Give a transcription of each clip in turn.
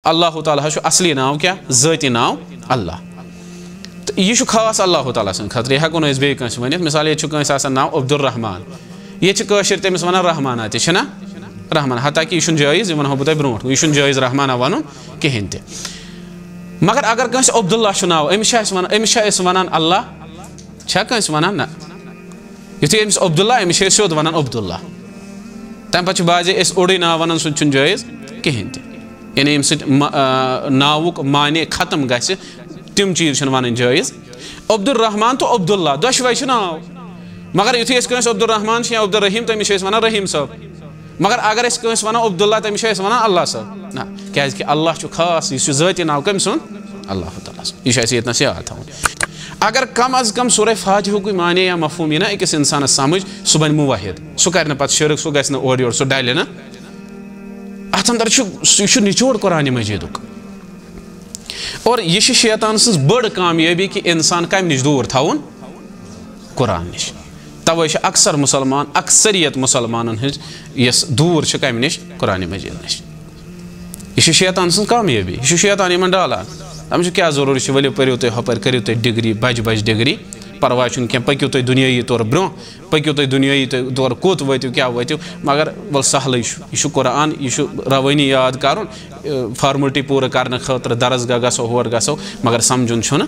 अल्लाह ताला असली नाव क्या ज़ाती नाव अल्लाह तो यह खास अल्लाह ताला सं खतर यह हेको बे वन मिसाल ये नाव अब्दुर्रहमान ये कशिर तमिस वन रहमाना ना रहमान हता कि यह जायज़ वन बह ब्रो यह जायज़ रहमाना वन कहें ते मगर अगर कंस अब्दुल्ला नाव अमिस वन अल्लाह कंस वन ना युथे अमिस अब्दुल्ला अमिस सोद वन अब्दुल्ला तम पे बाजे ओडे नाव वन सह जायज़ कहें ते यानी नावुक माने खत्म गि तम चीज वन जायज़ अब्दुर्रहमान तो अब्दुल्ला दशवे नाव मगर युथे अब्दुर्रहमान या अब्दुर्रहीम तमिस वन रहीम साहब मगर अगर वन अब्दुल्ला तमिस वन अल्लाह साहब ना क्या अल्लाह खास यह ज़ाती नाव कम सुन अल्लाह ताला यह ये याद थवन अगर कम अज कम सूरह फातिहा माने या मफहूम यह ना अकिस इंसान समझ सह बन मुवाहिद सह कर पे शिरक सह गि ओर योर सह डाले ना अत अंदर यह निचोड़ कुरान मजीदुक और यह शैतान सज बड़ कामयाबी कि इंसान कम नश दूर थवन कुरान नश तवे अक्सर मुसलमान अक्सरियत मुसलमान यस दूर कम नश कुरान मजीद नश यह शैतान सज कामयाबी यह शैतान इन डालान तम क्या जरूरी वलो पो तुम हपर करो तुम डिग्री बज डिग्री परवाह क्या पकू तुम दुनियाई तौर ब्रो पकू तुम दुनियाई तौर कोत वो क्या वो मगर वल सहल यह कुरान यह रवानी याद कर फार्मलिटी पूरा करने खतर दरसगाह गो होर गो मगर समझुन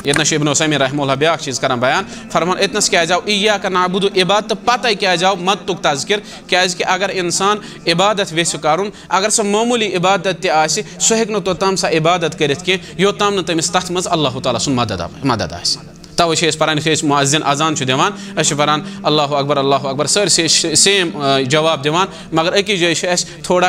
इतना इब्न उसैमीन रहमहुल्लाह ब्या चीज़ कर बयान फरमान इतनस क्या जाओ इय्याका नअबुदु इबादत पता क्या जाओ मत तुक तज़किर क्या अगर इंसान इबादत वेस कर अगर सह मामूली इबादत तह सह हेक तोताम सा इबादत कर योताम तमिस तथ मज अल्लाह ताला सुन मदद आस तवे पान मुअज्जिन अजान दिवान पान अल्लाह अकबर सर सेम जवाब दिवान मगर अकिस जाय थोड़ा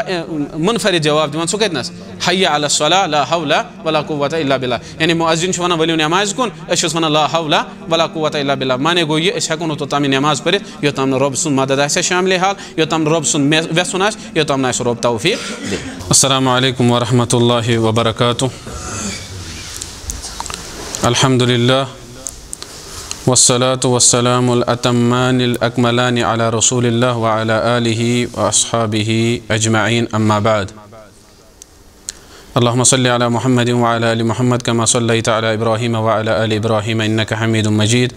मुनफरिद जवाब दिवान सह कतनस हय्या अला सलाह ला हौला वला कुव्वता इल्ला बिल्लाह यानी मुअज्जिन वन वलियो नमाज कुन वन ला हौला वला कुव्वता इल्ला बिल्लाह माने गो ये हेको तोताम नमाज पर योताम रब सुन मदद आस शामिल हाल योताम रब सुन वेसुन आस योताम रब तौफीक दे। अस्सलामु अलैकुम व रहमतुल्लाहि व बरकातुहू। अल्हम्दुलिल्लाह वस्सलातु वस्सलामुल अतम्मानिल अकमलानि अला रसूलिल्लाह व अला आलिहि व अस्हाबिहि अजमईन अम्मा बाद। अल्लाहुम्मा सल्लि अला मुहम्मद व अला आलि मुहम्मद कमा सल्लैता अला इब्राहीम व अला आलि इब्राहीम इन्नका हमीदुम मजीद।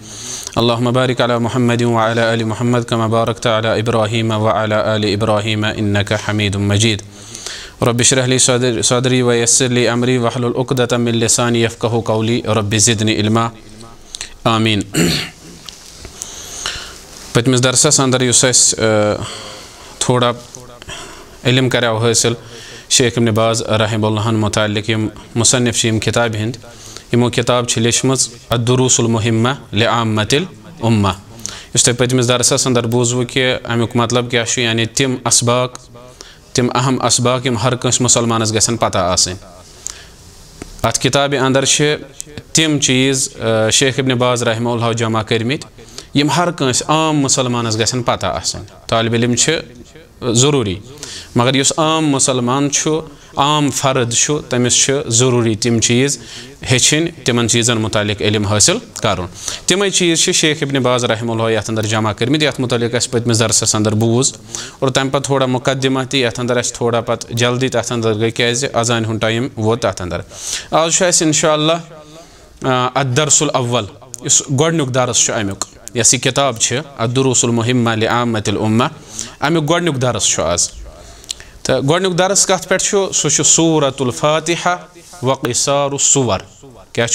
अल्लाहुम्मा बारिक अला मुहम्मद व अला आलि मुहम्मद कमा बारकता अला इब्राहीम व अला आलि इब्राहीम इन्नका हमीदुम मजीद। रब्बि इश्रह ली सदरी व यस्सिर ली अमरी वहलुल उक़दतम मिन लिसानी यफ़क़हू क़ौली रब्बि ज़िदनी इल्मा आमीन। पतमिस दरसस अंदर थोड़ा इल्म करो हासिल शेख इब्न बाज़ रहमहुल्लाह मुताल्लिक़ मुसन्निफ़ यम किताब हिंद यमो किताब लिखमज अद्दुरूसुल मुहिम्मा लिआम्मतिल उम्मा। इस पतमिस दरसस अंदर बूजव कि अमुक मतलब क्या यानी तिम असबाक तिम अहम असबाक यम हर कंस मुसलमानस गसन पता आसन। अत किताब अंदर तिम चीज़ शेख इब्न बाज़ रहमहुल्लाह जमा करमित यम हर कंस आम मुसलमानस गसन पता आसन। तालिब इल्म ज़रूरी मगर युस आम मुसलमान आम फर्द तमिस ज़रूरी तिम चीज़ हेचिन तिमन चीज़न मुतालिक इल्म हासिल कर तमें चीज़ शेख इब्न बाज़ रहमहुल्लाह यथ अंदर जमा करमित यथ मुतालिक पतमिस दरसस अंदर बूज और तम पे थोड़ा मुकदमा ती यथ अंदर थोड़ा पत जल्दी तथ अंदर गई क्या अजान हुन टाइम वो तथ अंदर आज इंशाअल्लाह अद्दरसुल अव्वल इस गोडनुक दरस अमुक यस किताब अद्दुरूसुल मुहिम्मा लिआम्मतिल उम्मा अमुक गोडनुक दरस आज तो गोडनुक दरस कत पे सह सूरतुल फातिहा व क़िसारुस सुवर क्या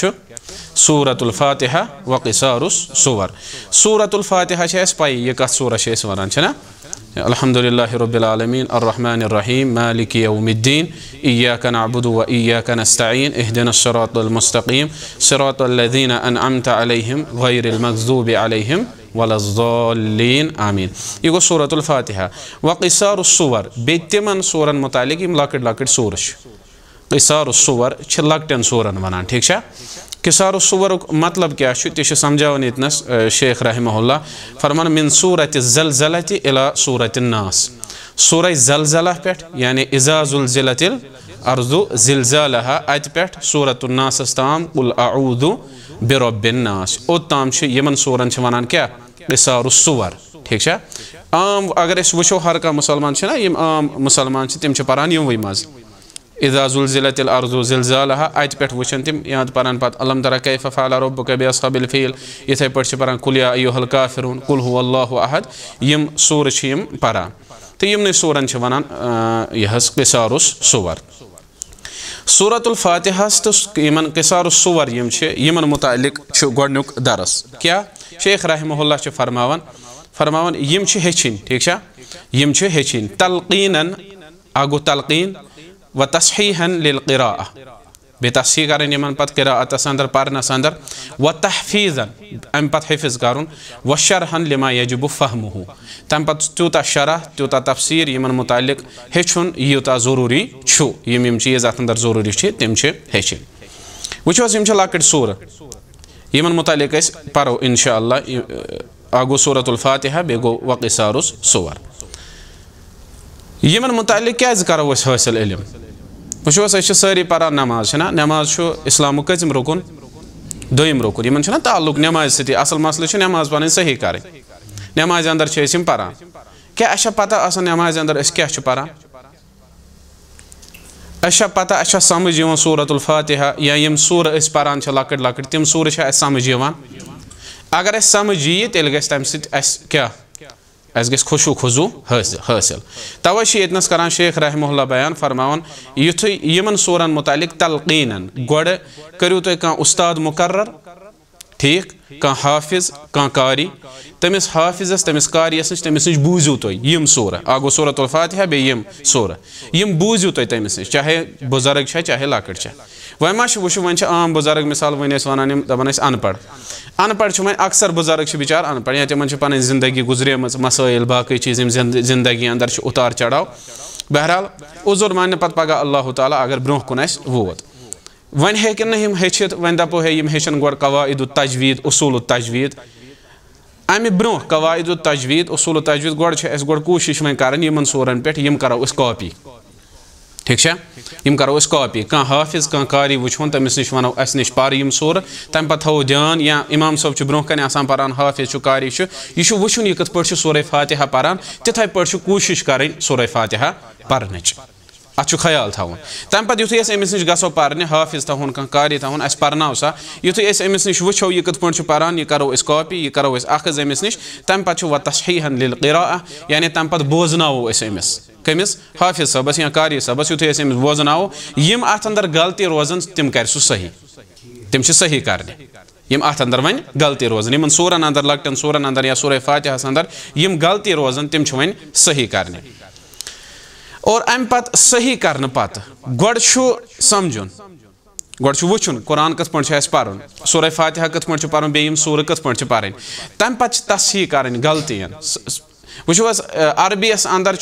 सूरतुल फातिहा व क़िसारुस सुवर। सूरतुल फातिहा पाई ये कत सूरा वन ना अल्हम्दुलिल्लाहि रब्बिल आलमीन अर्रहमानिर रहीम मालिकि यौमिद्दीन इय्याका नअबुदु व इय्याका नस्तईन इहदिनस सिरातल मुस्तक़ीम सिरातल लज़ीना अनअमता अलैहिम गैरिल मग़ज़ूबि अलैहिम वलज़्ज़ाल्लीन आमीन। यह गो सूरतुल फातिहा व क़िसारुस सुवर बे तिमन सूरन मुतालिक यम लकट लकट सूर क़िसारुस सुवर लकटन सूरन वनान ठीक है। क़िसारुस सुवर मतलब क्या तह समझावन इतनस शेख रहमहुल्लाह फरमान मिन सूरत ज़लज़लति इला सूरत नास सूरह ज़लज़ला पे यानी इज़ा ज़ुलज़िलतिल अर्ज़ु ज़िलज़ालहा अत पे सूरतुन नास ताम कुल अऊज़ु बिरब्बिन नास ओताम यमन सूरन वनान क्या क़िसारुस सुवर ठीक है। आम अगर वो हर कह मुसलमान ना यम आम मुसलमान तिम परान यमवे मज इज़ा ज़ुलज़िलतिल अर्ज़ु ज़िलज़ालहा अत पे वुचन तिम याद पारान पत अलम तरा कैफ़ फ़अल रब्बुका बिअस्हाबिल फ़ील इथे पे पारान कुल या अय्युहल काफ़िरून कुल हुवल्लाहु अहद यम सूर यम पारान तो यमन सूरन वनान यह क़िसारुस सुवर सूरतुल फ़ातिहस तो यमन क़िसारुस सुवर यमन मुतालिक गोडनुक दरस क्या शेख रहमहुल्लाह फरमावन यम हेचिन ठीक यम हेचिन तलक़ीनन आगो तलक़ीन व तस्हीहन लिल क़िराअह बे तस्हीह करन यमन पत क़िराअतस अंदर परनस अंदर व तहफ़ीज़न अम पत हिफ़्ज़ करन व शरहन लिमा यजिबु फ़हमुहु तम पत त्यूता शरह त्यूता तफसीर यमन मुतालिक हेचुन यूता ज़रूरी छु यम चीज़ अत अंदर ज़रूरी छे तिम छे हेचिन वुचोस यम लकट सूर यमन मुतालिक अस परो इंशाअल्लाह आगो सूरतुल फ़ातिहा बे गो व क़िसारुस सुवर यमन मुतालिक क्या करो हासिल इल्म वुचोस सारी परान नमाज ना नमाज इस्लाम कम रुकन दोम रुकन यमन ताल्लुक नमाज सती असल मसले नमाज पन सही कर नमाज अंदर परान क्या अच्छा पता नमाज अंदर क्या परान अच्छा पता अच्छा समझ सूरतुल फ़ातिहा या यम सूर परान लकट लकट तिम सूर समझ अगर समझ यी तेल गस तम सत क्या गस खुशू खुजू हासिल तवे यतनस करान शेख रहमहुल्लाह बयान फरमावन युथु यमन सूरन मुतालिक तलक़ीनन गोड़ करियो तुम कह उस्ताद मुकर्रर ठीक कह हाफिज कह कारी तमिस हाफिजस तमिस कारियस नश तमिस नश बूझू तुम यम सूर आगो सूरतुल फ़ातिहा बे यम सूर यम बूझू तुम तमिस नश चाहे बुजुर्ग चाहे लकट वह वो वन आम बुजुर्ग मिसाल वन वन दपान अनपढ़ अनपढ़ वन अक्सर बुजुर्ग बिचार अनपढ़ या तिमन पन जिंदगी गुजरे मसाइल बाकी चीज़ जिंदगी अंदर उतार चढ़ाव बहरहाल उजुर मान पत पगह अल्लाह ताला अगर ब्रोह कुन वोत वन हेकन हेचित वन दपो हे हेचन गोड़ कवाइद तजवीद उसूल तजवीद अमि ब्रोह कवाइद तजवीद उसूल तजवीद गोड़ कोशिश वन कर यमन सूरन पे यम करो कॉपी ठीक यम करो कॉपी कह हाफिज कह कारी वुचन तमिस नश वनो अस नश पर यम सूर तम पे थो ध्यान या इमाम साहब ब्रोह कन आसान परान हाफिज कारी यह वुचन यह कत पे सूर फ़ातिहा परान तिथे पे कोशिश कर सूर फ़ातिहा परन अत ख्याल थवन तम पे युथु अमिस नश गो परने हाफिज थवन कह कारी थवन अस परनाव सा युथु अमिस नश वो यह कत पे परान यह करो कॉपी यह करो अखज अमिस नश तम पे व तस्हीहन लिल क़िराअह यानी तम पे बोजनावो अमिस कमिस हाफिज सबस या कारी सबस युथु अमिस बोजनावो यम अत अंदर गलती रोजन तिम कर सही तिम सही करने यम अत अंदर वन गलती रोजन यमन सूरन अंदर लकटन सूरन अंदर या सूरह फ़ातिहास अंदर यम गलती रोजन तिम वन सही करने और अम पत सही करने पत गोड़ समझुन गोड़ वुचुन कुरान कत पे पर्न सूरह फ़ातिहा कत पे पर्न बेम सूर कत पे पर्न तम पे तस्हीह करन गलतियन वो अरबियस अंदर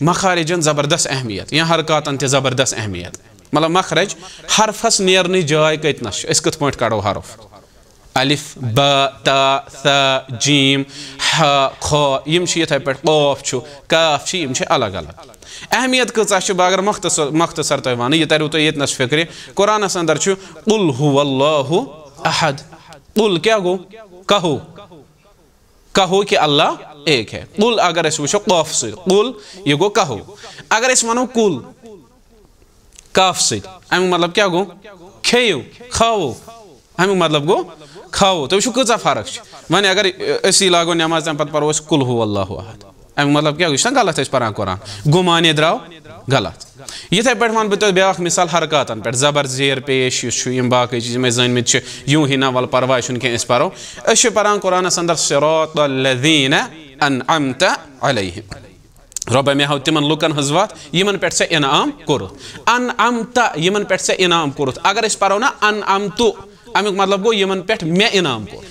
मखारिजन ज़बरदस्त अहमियत या हरकतन ते ज़बरदस्त अहमियत मतलब मखरज हरफस नेरन जाय कतनस कत पे कड़ो हरफ अलिफ ब ता थ जीम ह ख यम इथे पे क़ाफ काफ यम अलग अलग अहमियत कचा अगर मख्तसर तुम वन यह तरो तुम यतनस फिक्र कुरानस अंदर कुल हुवल्लाहु अहद कुल क्या गो कहो कहो कि अल्लाह एक है कुल अगर वो कफ से कुल यह गो कहो अगर वनो कुल काफ से अमुक मतलब क्या गो खेयो खाओ अमुक मतलब गो खाओ तो कचा फर्क वन अगर असी लागो नमाज तम पे परो कुल हुवल्लाहु अहद अमुक मतलब क्या गो गलत परान कुरान गुमाने द्राव गलत इथे पे वन बह ब्या मिसाल हरकतन पे ज़बर ज़ेर पेश बाकी चीज़ मे जनमित यूं ही ना वल परवाह कह परो पान कुरानस अंदर सिरातल्लज़ीना अनअमत अलैहिम रब मे हाव तिमन लुकन हज वत यमन पे से इनाम कोरुत अनअमत यमन पे से इनाम कोरुत अगर परो ना अनअमतु अमुक मतलब गो यमन पे मे इनाम कोर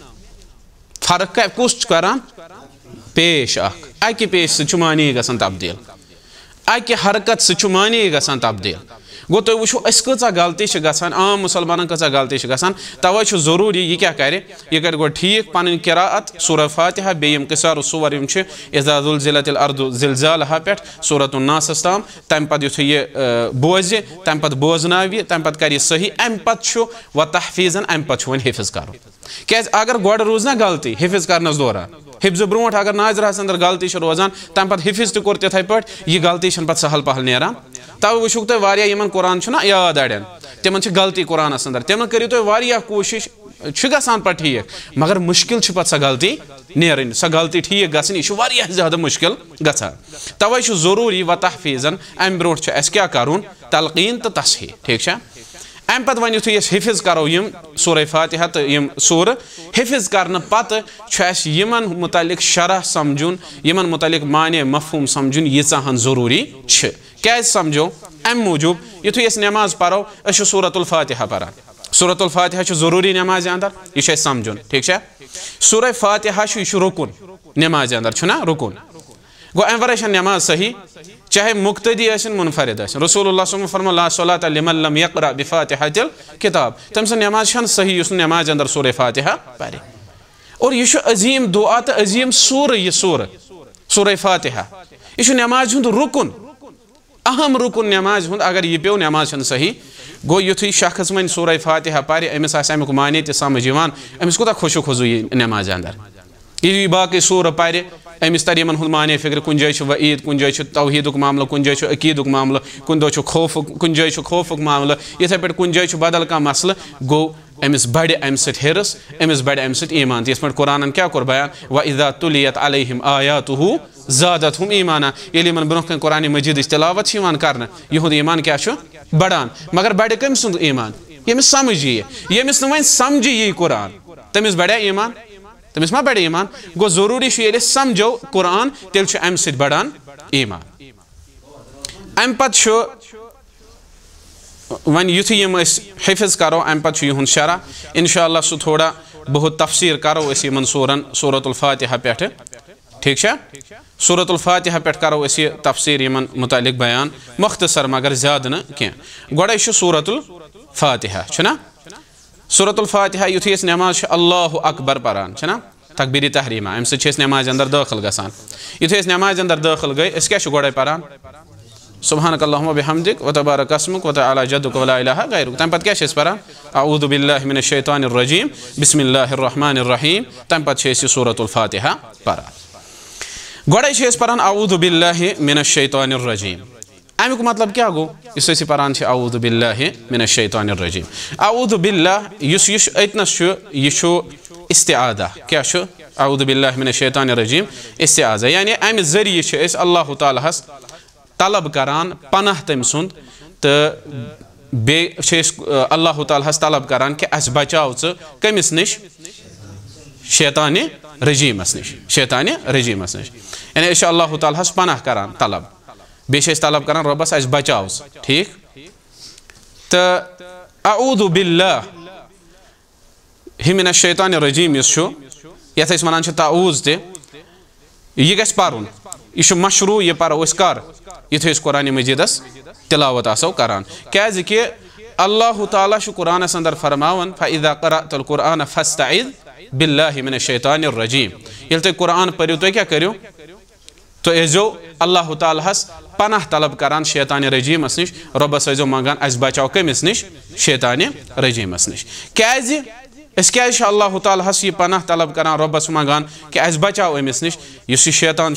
फर्क कुछ करान पेश अकि पेश से मानी गसन तब्दील अकि हरकत से मानी गसन तब्दील गो तुम वो कचा गलती गसान आम मुसलमान कचा गलती गसान तवे जरूरी यह क्या करे यह कर गो ठीक पन किराअत सूरह फ़ातिहा बेम क़िसारुस सुवर इज़ा ज़ुलज़िलतिल अर्ज़ु ज़िलज़ालहा पे सूरतुन नास ताम तम पे युथ यह बोझ तम पे बोजनाव तम पे कर सही अम पे व तहफ़ीज़न अम पे वन हिफ़्ज़ कर क्या अगर गोड़ रूज ना गलती हिफ़्ज़ करनस दौरान हिफ्ज ब्रोट अगर नाजरस अंदर गलती रोजान तम पे हिफिज तोर तिथे पे यह गलती पे सहल पहल नेरान तवे वुचुक तुम वारिया कुरान याद अड़न तिमन गलती कुरानस अंदर तिमन करियो तुम वारिया कोशिश गसान पे ठीक मगर मुश्किल पे सा गलती नेरन सा गलती ठीक गसन यह वारिया ज़्यादा मुश्किल गसान तवे जरूरी व तहफीजन अम ब्रो क्या करुन तलकीन तो तसहीह ठीक अम पे वन यु हिफिज करो यम सूरह फातिहा तो यम सूर हिफिज करने पत यमन मुतलिक शरह समझुन यमन मुतलिक माने मफहूम समझुन यीचाहन जरूरी क्या समझो अम मूजूब युथु नमाज परो सूरतुल फातिहा परान सूरतुल फातिहा जरूरी नमाज अंदर यह समझुन ठीक सूरह फातिहा यह रुकुन नमाज अंदर छुना रुकुन गो अम वर नमाज सही चाहे मुक्तदी मुनफरिद रसूलुल्लाह फरमाया ला सलात लिमन लम यक़रा बिफातिहातिल किताब तम से नमाज सही उस नमाज अंदर सूरह फातिहा पढ़े और यह अजीम दुआ तो अजीम सूर यह सूरह फातिहा यह नमाज हुंद रुकुन अहम रुकुन नमाज हुंद अगर यह पे नमाज सही गो युथु शख्स वन सूरह फातिहा पढ़े अमिस अमुक माने तो समझ अमिस कोता खुशु खुजु नमाज अंदर यह बाकी सूर पढ़े अमिस तर यमन माने फिक्र कुन जाय वईद कुन जाय तौहीदुक मामला कुन जाय अकीदुक मामला कुन दो खौफ कुन जाय खौफुक मामला इथे पे कुन जाय बदल का मसल गो अमिस बड़े अम हिरस अमिस बड़े अम ईमान इस पे कुरान क्या कोर बयान व इज़ा तुलियत अलैहिम आयातुहु ज़ादतहुम ईमाना ये ब्रो कुरान मजीद तिलावत कर यहुद ईमान क्या बढ़ान मगर बड़े कम सुंद ईमान यमिस समझ यमिस वन समझ यी कुरान तमिस बढ़िया ईमान तमिस मा बड़े ईमान गो जरूरी ये समझो कुरान तेल अम बढ़ान ईमान अम पे वन युथु यम हिफिज करो अम पे युहद शरा इंशाअल्लाह सह थोड़ा बहुत तफसीर करो इन सूरन सूरतुल फातिहा पे ठीक सूरतुल फातिहा पे करो तफसीर यमन मुतालिक बयान मुख्तसर मगर ज्यादा न कह गोड़े सूरतुल फातिहा छना सूरतुल फातिहा युथु नमाज अल्लाहु अकबर परान छना तकबीर तहरीमा अम सह नमाज अंदर दाखिल गसान युथु नमाज अंदर दाखिल गए क्या गोड़े परान सुब्हानकल्लाहुम्मा व बिहम्दिक व तबारक अस्मुक व तआला जद्दुक व ला इलाहा गैरुक तम पत क्या परान अऊज़ु बिल्लाहि मिनश शैतानिर रजीम बिस्मिल्लाहिर रहमानिर रहीम तम पत सूरतुल फातिहा परान गोड़े परान अऊज़ु बिल्लाहि मिनश शैतानिर रजीम अमुक मतलब क्या गो इस परान अऊज़ु बिल्लाहि मिनश शैतानिर रजीम अऊज़ु बिल्लाह युस अतनस यह इस्तिआदा क्या अऊज़ु बिल्लाहि मिनश शैतानिर रजीम इस्तिआदा यानी अम जरिए अल्लाह ताला तलब करान पनाह तम सुंद तो बे अल्लाह ताला तलब करान कि अस बचाव कमिस निश शैतान रजीमस निश यानी अल्लाह ताला पनाह करान तलब बे तलब करान रबस अस बचाव ठीक तो अऊज़ु बिल्लाहि मिनश शैतानिर रजीम यथ वन ताऊज़ ते यह गस पारुन यह मशरू यह परो कर युथ कुरान मजीदस तिलावत आसो करान क्या कि अल्लाह ताला कुरान अंदर फरमावन फ़इज़ा क़रअतुल कुरान फ़स्तइज़ बिल्लाहि मिनश शैतानिर रजीम ये तुम कुरान पढ़ो तो क्या करो तो एजो अल्लाह ताला पनाह तलब करान शैतान रजीमस निश रबस एजो मंगान अस बचाव कमिस निश शैतान रजीमस निश क्या अल्लाह ताला यह पनाह तलब करान रबस मंगान कि अस बचाव अमिस निश यह शैतान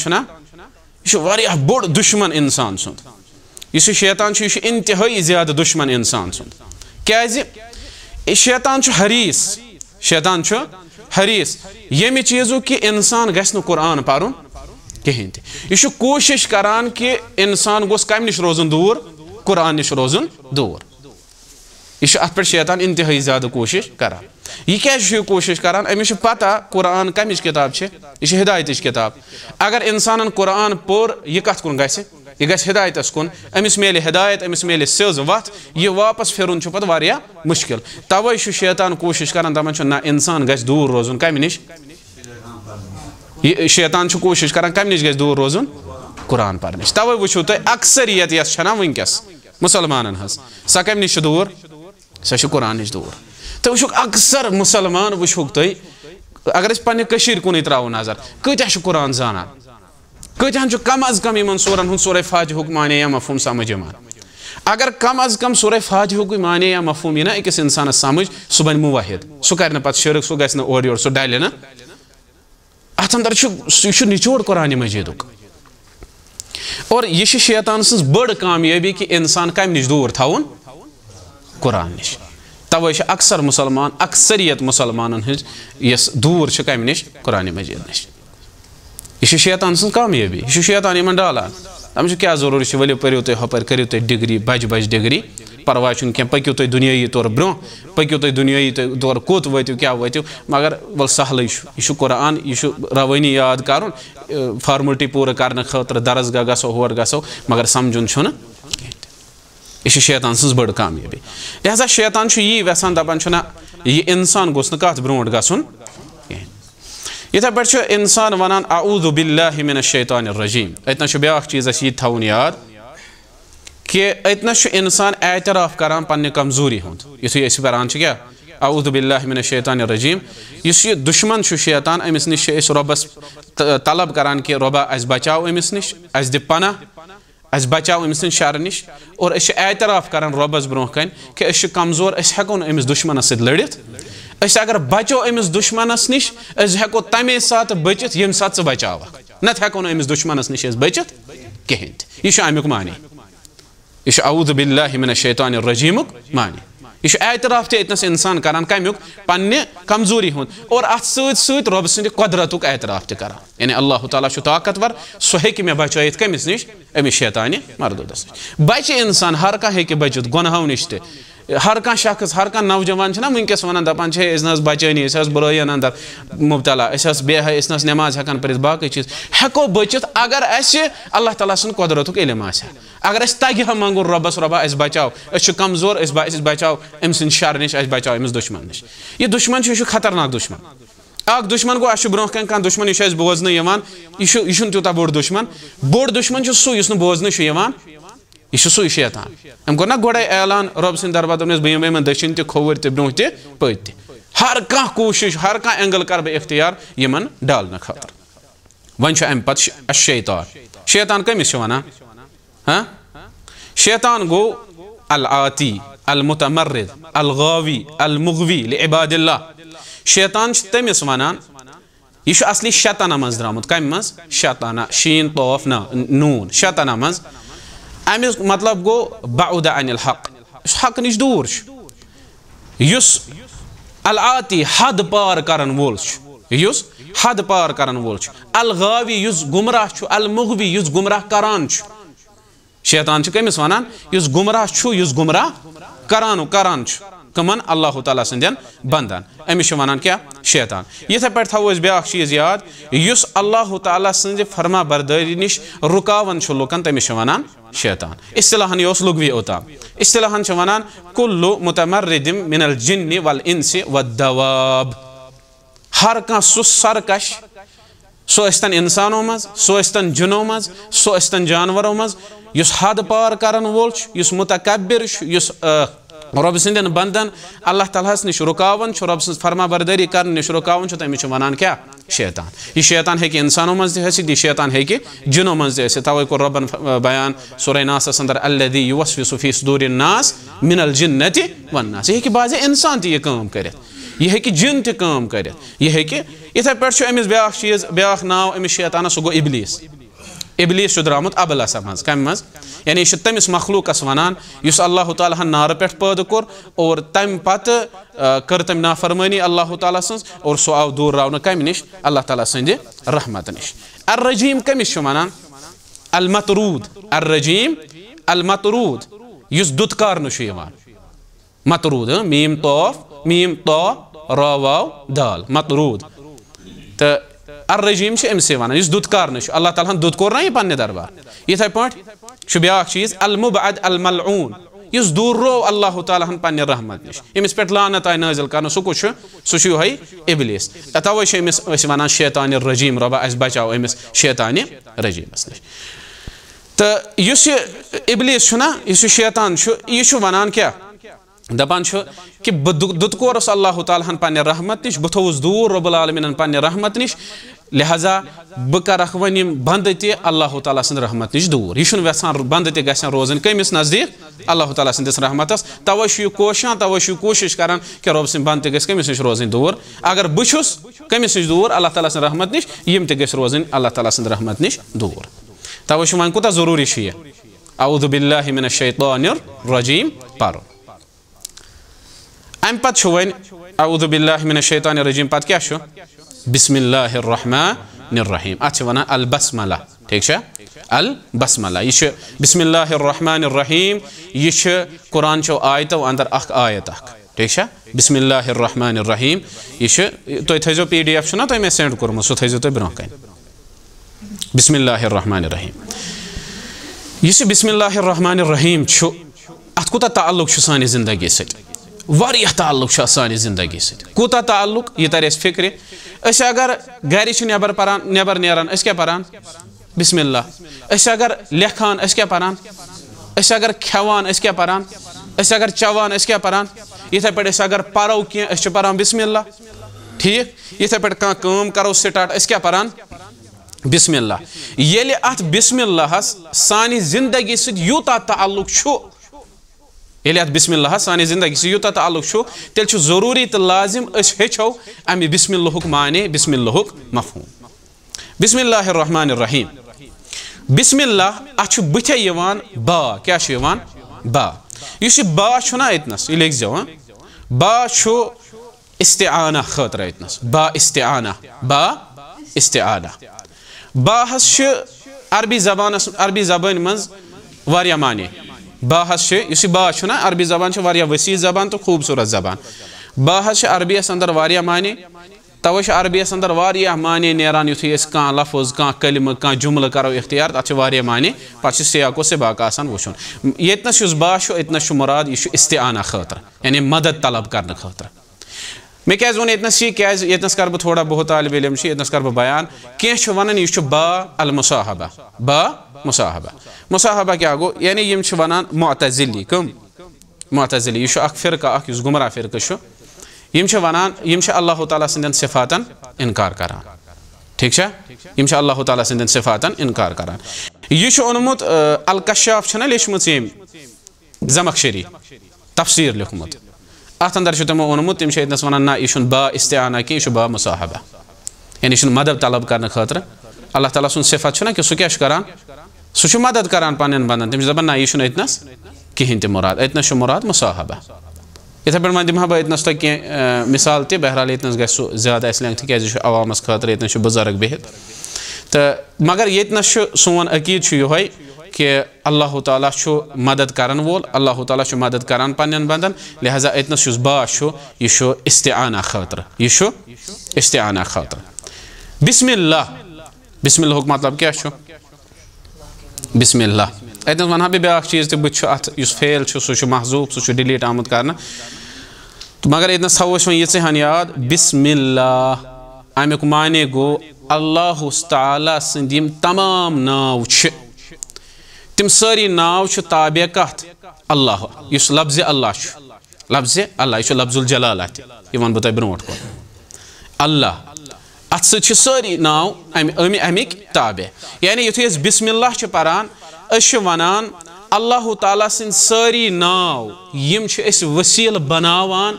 यह बोड़ दुश्मन इंसान सुंद यह शैतान इंतहाई ज्यादा दुश्मन इंसान सुंद क्या शैतान हरीस यमि चीज़ों कि इंसान गस कुरान पढ़ुन कहें यह कोशिश करान कि इंसान गोस कम निश रोजन दूर कुरान निश रोजन दूर यह अत पे शैतान इंतहाई ज्यादा कोशिश करान यह क्या कोशिश करान अमिस पता कुरान कमिच किताब यह हिदायत किताब अगर इंसान कुरान पोर यह कत कुन यह गस हिदायतस कुन अमिस मेले हिदायत अमिस मेले सिज वत यह वापस फिरुन पे वारिया मुश्किल तवे शैतान कोशिश करान दपान ना इंसान गस दूर रोजन कम निश शैतान कोशिश करान कम निश गस दूर रोजन कुरान पर निश तवे वो तुम अक्सरियत यस वनकस मुसलमान हज सा कम निश दूर सा कुरान निश दूर तो वो अक्सर मुसलमान वो तुम अगर पे कुन त्रो नजर कत्या कुरान जाना कत्यान कम अज कम इन सूरन सूरह फातिहुक माने या मफहूम समझ अगर कम अज कम सूरह फातिहुक माने या मफहूम यह अकिस इंसान समझ सह बन मुवाहिद सह कर पे शिरक सह गो ओर योर सह डाले ना अत अंदर यह निचोड़ कुरान मजीद और यह शैतान सज बड़ कामयाबी कि इंसान कम नश दूर थवन कुरान नश तवे अक्सर मुसलमान अक्सरियत मुसलमान हज दूर कम नश कुरान मजीद नश यह शैतान सज कामयाबी यह शैतान इन डालान तम क्या जरूरी वलो पो तुम हपर करो तुम डिग्री बज डिग्री परवाह क्या पकू तुम दुनियाई तौर ब्रो पकू तुम दुनियाई तौर कोत वो क्या वो मगर वल सहल यह कुरान यह रवानी याद कर फार्मलिटी पूरा करने खतर दरसगाह गो होर गो मगर समझुन यह शैतान सज बड़ कामयाबी लिहाजा शैतान यी वेसान दपान यह इंसान गोस कत ब्रोट गन इथे पे इंसान वनान अऊज़ु बिल्लाहि मिनश शैतानिर रजीम अतना ब्या चीज़ यह थवन याद कि अतना इंसान एतराफ़ करान पन्ने कमजोरी हुंद युथुय करान क्या अऊज़ु बिल्लाहि मिनश शैतानिर रजीम इस दुश्मन शैतान अमिस निश रब्बस तलब करान कि रब्बा अस बचाओ अमिस निश अस दि पनाह अस बचाओ अमिस शर निश और अस एतराफ़ करान रब्बस ब्रोह कन कि अस कमजोर अस हेको अमिस दुश्मनस सत लड़ित अस अगर बचो अमिस दुश्मनस निश अस हेको तमे सात बचित यम सात बचाव नत हेको अमिस दुश्मनस निश बचित कहें यह अमुक मानी यह अऊज़ु बिल्लाहि मिनश शैतानिर रजीमुक मानी यह एतराफ़ तनस इंसान करान कमुक पन्ने कमजोरी हुंद और अत सत रब सद कुदरतुक एतराफ़ करान यानी अल्लाह ताला ताकतवर सह हेकि मे बचयित कमिस निश अमिस शैतान मरदुदस बच इंसान हर कह हेकि बचित गुनाहों निश ते हर कह शख्स हर कह नौजवान वनकस वन दपान बचानी बुराइन अंदर मुबतला बेहस नमाज हेकान पढ़ित बाकी चीज हेको बचित अगर अल्लाह ताला सुन कुदरतुक इल्म आसे अगर तगह मंगुन रब्बस रब्बा अस बचाओ अस कमजोर अस बचाओ अम सद शर निश अस बचाओ अमिस दुश्मन निश यह दुश्मन यह खतरनाक दुश्मन दुश्मन गो अस ब्रोह कन दुश्मन यह बोजन यह तूत बोड़ दुश्मन सह बोजन यह सू शैतान अम कोर ना गोड़े ऐलान रब सद दरबार बह दक्षिण त खोवर त ब्रोह त पत हर कह कोशिश हर कह एंगल कर बह इख्तियार यमन डालने खतर वन अम पे शैतान कमिस वन हाँ शैतान गो अल आती अल मुतमर्रिद अल गावी अल मुगवी लिइबादिल्लाह शैतान तमिस वनान यह असली शैताना मज द्रामुत कम मज शैताना शीन तौफ ना नून शैताना मज अमिस मतलब गो बाउदा अनिल हक हक निश दूर युस अल आती हद पार करन वोल युस हद पार करन वोल अल गावी युस गुमराह अल मुगवी युस गुमराह करान शैतान कमिस वनान युस गुमराह युस गुमराह करान कमन अल्लाह ताला सदन बंदन अमिस वनान क्या शैतान इथे पे थो ब्या चीज याद युस अल्लाह ताला सज फरमा बरदारी निश रुकावन लुकन तमिस वनान शैतान इस्तिलाहन यह लुगवी ओता इस्तिलाहन वनान कुल्लु मुतमर्रिदिम मिनल जिन्नि वल इंसि वद्दवाब हर कह सु सरकश सो इंसानों मज सो जिनों मज सो जानवरों मज युस हद पार करन वोल युस मुतकब्बिर युस रब सदन बंदन अल्लाह ताला निश रुकावन रब सज फरमा बरदारी कर निश रुकावन तमिस वनान क्या शैतान यह शैतान हेकि इंसानों मज यह शैतान हेकि जिनों मज तवे कोर रबन बयान सूरह नास अंदर अल्लज़ी युवस्विसु फी सुदूरिन नास मिनल जिन्नति वन नास यह बाज़े इंसान तह काम कर यह हेकि जिन तह काम कर यह हेकि इथे पे अमिस ब्या चीज ब्या नाव अमिस शैतान सह गो इबलीस इबलीस द्रामुत अबलस मज कम मज यानी यह तमिस मखलूकस वनान युस अल्लाह ताला नार पे पैदा कोर और तम पत कर तम नाफरमानी अल्लाह ताला सज और सह आव दूर रावन कम निश अल्लाह ताला सद रहमत निश अर रजीम कमिस वनान अल मतरूद अर रजीम अल मतरूद युस दुत्कार मतरूद मीम तौफ मीम तो रा वाव दाल मतरूद तो अर रजीम अमस वन इस दुत्कार अल्लाह ताला दुत कोर ना यह पन्ने दरबार इथे पे ब्या चीज अल मुबअद अल मलऊन इस दूर रो अल्लाह ताला पन्ने रहमत निश अमिस पे लानत आय नाजिल कर सह कुछ सह इबलीस तवे अमिस वन शैतान रजीम रबा अस बचाओ अमिस शैतान रजीमस निश तो इबलीस ना शैतान यह वनान क्या दपान कि दुत कोरस अल्लाह ताला पन्ने रहमत निश बह थोस दूर रब्बुल आलमीन पन्ने रहमत निश लिहाजा बह करख वन बंद ते अल्लाह ताला सद रहमत निश दूर यह वेसान बंद ते गसन रोजन कमिस नजदीक अल्लाह ताला सदिस रहमतस तवे यह कोशान तवे यह कोशिश करान कि रब सद बंद ते गस कमिस निश रोजन दूर अगर बह छुस कमिस निश दूर अल्लाह ताला सद रहमत निश यम ते गस रोजन अल्लाह ताला सद रहमत निश दूर तवे वन कोता जरूरी अऊज़ु बिल्लाहि मिनश शैतानिर रजीम पर अम पत वन अऊज़ु बिल्लाहि मिनश शैतानिर रजीम पत क्या बिस्मिल्लाहिर रहमानिर रहीम अत वन अल बस्मला ठीक अल बस्मला यह बिस्मिल्लाहिर रहमानिर रहीम यह कुरान चो आयतो अंदर अख आयत ठीक बिस्मिल्लाहिर रहमानिर रहीम यह तुम थो PDF ना तुम सेंड कोर्मुत सह थो तुम ब्रोह कन बिस्मिल्लाहिर रहमानिर रहीम यह बिस्मिल्लाहिर रहमानिर रहीम अत कोता ताल्लुक सानी जिंदगी सत वारिया ताल्लुक सानी जिंदगी सत कोता ताल्लुक यह तर फिक्र अगर घर नबर परान नबर नेरान क्या परान बिस्मिल्लाह अगर लेखान क्या परान अगर खेवान क्या परान अगर चवान क्या परान इथे पे अगर परो कह परान बिस्मिल्लाह ठीक इथे पे कम करो स्टार्ट क्या परान बिस्मिल्लाह येले अत बिस्मिल्लाह सानी जिंदगी सत यूता ताल्लुक येले अत बिस्मिल्लाह सानी जिंदगी से यूता ताल्लुक तेल जरूरी तो लाजिम हेचो अमि बिस्मिल्लाहुक माने बिस्मिल्लाहुक मफहूम बिस्मिल्लाहिर रहमानिर रहीम बिस्मिल्लाह अत बुथे यवान बा क्या यवान बा युस बा छुना इतनस ये लिख जाओ बा छु इस्तिआना खतर इतनस बा इस्तिआना बा इस्तिआना बाहस अरबी जबान मज वारिया माने बाहस बा अरबी जबान वारिया वसी जबान तो खूबसूरत जबान बाहस अरबियस अंदर वारिया माने तवे अरबियस अंदर वारिया माने नेरान युथु कह लफ्ज कह कलिम कह जुमल करो इख्तियार तथ वारिया माने पे सियाको सिबाक आसान वुचुन यतनस बा इतनस मुराद यह इस्तिआना खतर यानी मदद तलब करने खतर मे क्या वो यतनस यतनस कर बह थोड़ा बहुत तालिब इल्म यतनस कर बह बयान कह वन यह बा अल मुसाहबा बा मुसाहबा मुसाहबा क्या गो यानी यम वनान मुअतज़िली कम मुअतज़िली यह फ़िरका गुमराह फ़िरका यम वनान यम अल्लाह ताला सन्दन सिफ़ातन इनकार करान ठीक यम अल्लाह ताला सन्दन सिफ़ातन इनकार करान यह ओनमुत अल कश्शाफ छना लेचमुत ज़मख़शरी तफसीर लिखमुत अत अंदर तमो ओनमुत तम यतनस वन ना यह बा इस्तिआना कि यह बा मुसाहबा यानी मदद तलब करने खतर अल्लाह ताला सुन सिफत कि सह क्या करान सह मदद करान पन्न बंदन तम दपान ना यह यतनस कहें ते मुराद यतनस मुराद मुसाहबा इथे पे दिमा बह यतनस तुम कह मिसाल ते बहरहाल यतनस गो ज्यादा लेंथ क्या अवामस खतर यतनस बुजुर्ग बिहित तो मगर यतनस सोन अकीद यह कि अल्लाह ताला मदद करन वोल अल्लाह ताला मदद करान पन्न बंदन लिहाजा यतनस बा यह इस्तिआना खतर यह इस्तिआना खतर बिस्मिल्लाह बिस्मिल्लाह मतलब क्या बिस्मिल्लाह यतनस वन ब्या चीज़ तो बह अत फेल सह महजूब सह डिलीट आमुत कर मगर यतनस थो ये हन याद बिस्मिल्लाह अमुक माने गो अल्लाह ताला सम तमाम नाव तम सारी नाव ताबे कत अल्लाह इस लफ्ज़ अल्लाह यह लफ्ज़ुल जलाला यह वन बह ब्रोट अल्लाह अत सारी नाव अमिक ताबे यानी युथु बिस्मिल्लाह परान वनान अल्लाह ताला सिंद सारी नाव यम वसील बनावान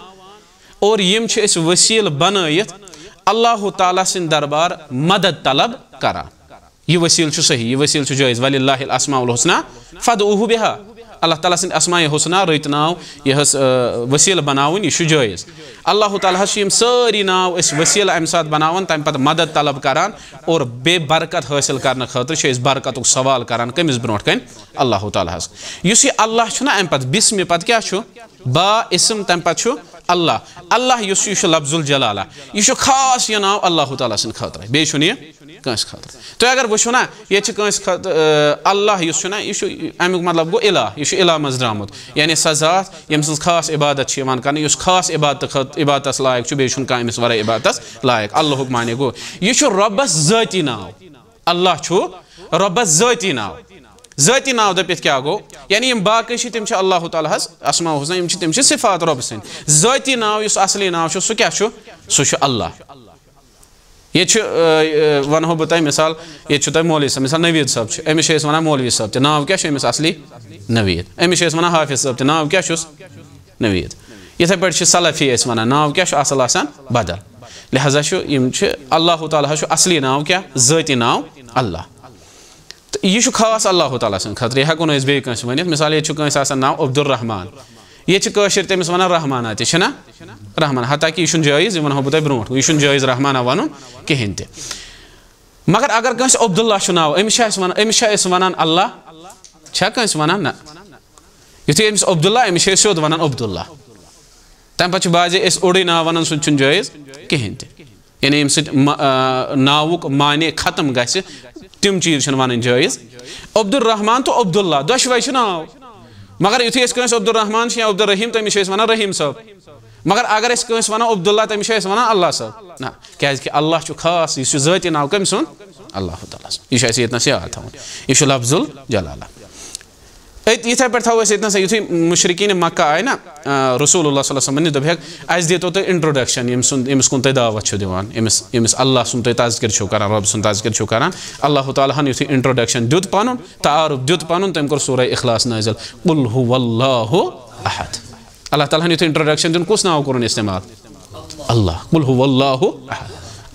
और यम वसील बनयित अल्लाह ताला सिंद दरबार मदद तलब करान यह वसील सही यह वसील जायज़ वलिल्लाहिल अस्माउल हुस्ना फदऊहु बिहा अल्लाह ताला सिंद अस्माए हुस्ना रत नाव यह वसील बनावन यह जायज़ अल्लाह ताला सारी नाव वसील अम सात बनावन तम पे मदद तलब करान और बे बरकत हासिल करने खतर बरकत सवाल करान कमिस ब्रोट कन अल्लाह ताला इस अल्लाह अम पे बिस्म पे क्या बा इसम तम पे अल्लाह अल्लाह यह लफ्ज़ुल जलाला यह खास यह नाव अल्लाह ताला सिंद खतर बे कस खतर तो अगर वो ना ये अल्लाह यह अमुक मतलब गो इलाह यह इलाह मज द्रामुत यानी सजात यम सज खास इबादत कर खास इबादत लायक बे अमिस वर इबादत लायक अल्लाह माने गो यह रब्बस ज़ाती नाव अल्लाह रब्बस ज़ाती नाव ज़ाती नाव दपित क्या गो यानी यम बाकी तम अल्लाह ताला हस अस्माउ हुस्ना तम सिफात रब सन ज़ाती नाव युस असली नाव सह क्या सह अल्लाह ये वनो बह तुम मिसाल ये तुम मौलवी साहब मिसाल नवीद साहब अमिस वन मौलवी साहब तो नाव क्या अमिस असली नवीद अमिस वन हाफिज साहब तो नाव क्या नवीद इथे पे सलफी वन नाव क्या असल आसान बदल लिहाजा अल्लाह ताला असली नाव क्या ज़ाती नाव अल्लाह तो यह खास अल्लाह ताला सन खतर हेको बे वन मिसाल ये नाव अब्दुर्रहमान ये तमिस वन रहमाना तना रहमान हता कि यह जायज़ वनो बह ब्रो यह जायज़ रहमाना वन कहें ते मगर अगर कंस अब्दुल्ला नाव अमिस वन अल्लाह वन ना युथे अमिस अब्दुल्ला अमिस सोद वन अब्दुल्ला तम पे बाजे ओडे नाव वन सह जायज़ कहें ते यानी नावुक माने खत्म गि तम चीज वन जायज़ अब्दुर्रहमान तो अब्दुल्ला दोशवे नाव मगर युथे अब्दुर्रहमान या अब्दुर्रहीम तमिस वन रहीम साहब मगर अगर वन अब्दुल्ला तमिस वन अल्लाह साहब ना क्या अल्लाह खास यह ज़ाती नाव कम सुन अल्लाह ताला यह ये याद थवन यह लफ्जुल जलाला इथे पे थो युथे मुशरिकीन मक्का आए ना रसूलुल्लाह सल्लल्लाहु अलैहि वसल्लम दोप अस दीतो तुम इंट्रोडक्शन यमिस कुन तुम दावत दिवान यमिस अल्लाह सुन तुम तज़किर करान रब सुन तज़किर करान अल्लाह ताला युथे इंट्रोडक्शन दुत पन तारुफ दुत पन तम कोर सूरह इखलास नाज़िल कुल हुवल्लाहु अहद अल्लाह ताला युथे इंट्रोडक्शन दिन कुस नाव कोर इस्तेमाल अल्लाह कुल हुवल्लाहु अहद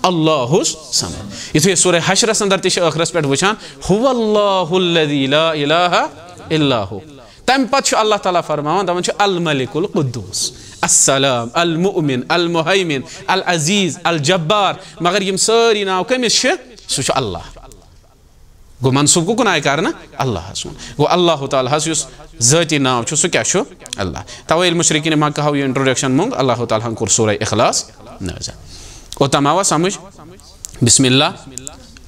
अल्लाहु समद युथे सूरह हशरस अंदर आखिरस पे वुचान हुवल्लाहुल्लज़ी ला इलाहा इल्लाहु तम पत अल्लाह ताला फरमान दवन अल मलिकुल कुद्दूस अस्सलाम अल मुमिन अल मुहैमिन अल अजीज अल जब्बार मगर यम सारी नाव कमिस सह अल्लाह गो मनसूब को आय कर अल्लाह गो अल्लाह ताला युस ज़ाती नाव सह क्या अल्लाह तवे मुशरिकीन मक्का यह इंट्रोडक्शन मंग अल्लाह ताला कोर सूरह इखलास नाज़िल और तम आवा समझ बिस्मिल्लाह